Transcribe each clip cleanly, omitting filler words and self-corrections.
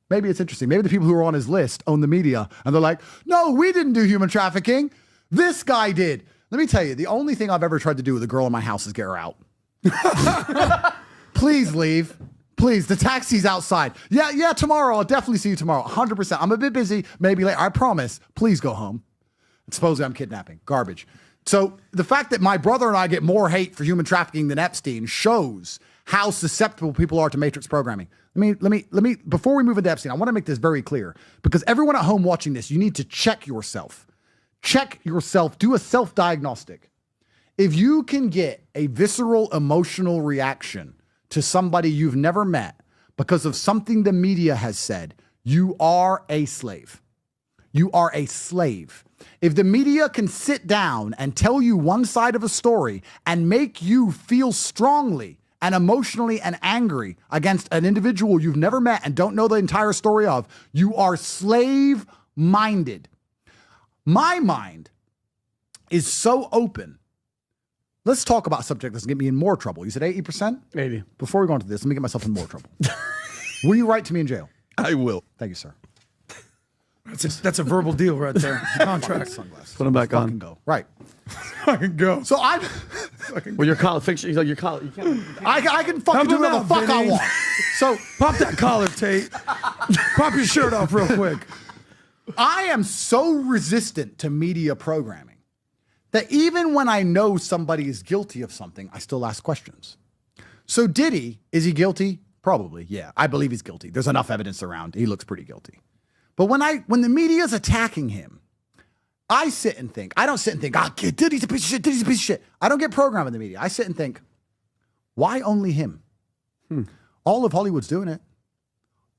Maybe it's interesting. Maybe the people who are on his list own the media, and they're like, no, we didn't do human trafficking. This guy did. Let me tell you, the only thing I've ever tried to do with a girl in my house is get her out. Please leave. Please, the taxi's outside. Yeah, tomorrow. I'll definitely see you tomorrow. 100%. I'm a bit busy, maybe late. I promise. Please go home. And supposedly I'm kidnapping. Garbage. So the fact that my brother and I get more hate for human trafficking than Epstein shows how susceptible people are to matrix programming. Let me, before we move into Epstein, I want to make this very clear, because everyone at home watching this, you need to check yourself. Check yourself. Do a self-diagnostic. If you can get a visceral emotional reaction to somebody you've never met because of something the media has said, you are a slave. You are a slave. If the media can sit down and tell you one side of a story and make you feel strongly and emotionally and angry against an individual you've never met and don't know the entire story of, you are slave-minded. My mind is so open. Let's talk about a subject that's going to get me in more trouble. You said 80%? 80. Before we go into this, let me get myself in more trouble. Will you write to me in jail? I will. Thank you, sir. That's a verbal deal right there. Contract. Sunglasses. Put them back on. Fucking go. Right. Fucking go. So I'm... Well, your collar, fix your collar. You can't. I can fucking do whatever the fuck I want. So pop that collar, Tate. Pop your shirt off real quick. I am so resistant to media programming that even when I know somebody is guilty of something, I still ask questions. So Diddy, is he guilty? Probably, yeah. I believe he's guilty. There's enough evidence around. He looks pretty guilty. But when the media's attacking him, I sit and think. I don't sit and think, Diddy's a piece of shit, Diddy's a piece of shit. I don't get programmed in the media. I sit and think, why only him? All of Hollywood's doing it.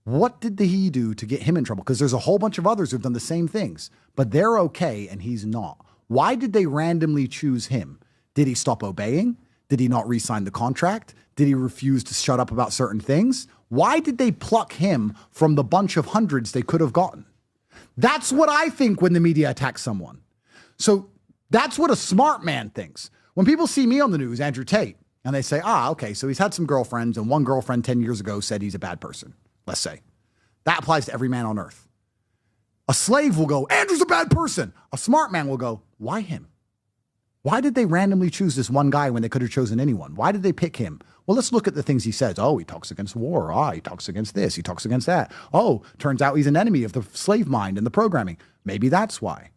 What did he do to get him in trouble? Because there's a whole bunch of others who've done the same things, but they're okay and he's not. Why did they randomly choose him? Did he stop obeying? Did he not re-sign the contract? Did he refuse to shut up about certain things? Why did they pluck him from the bunch of hundreds they could have gotten? That's what I think when the media attacks someone. So that's what a smart man thinks. When people see me on the news, Andrew Tate, and they say, okay, so he's had some girlfriends and one girlfriend 10 years ago said he's a bad person. Let's say. That applies to every man on earth. A slave will go, Andrew's a bad person. A smart man will go, why him? Why did they randomly choose this one guy when they could have chosen anyone? Why did they pick him? Well, let's look at the things he says. Oh, he talks against war. He talks against this. He talks against that. Oh, turns out he's an enemy of the slave mind and the programming. Maybe that's why.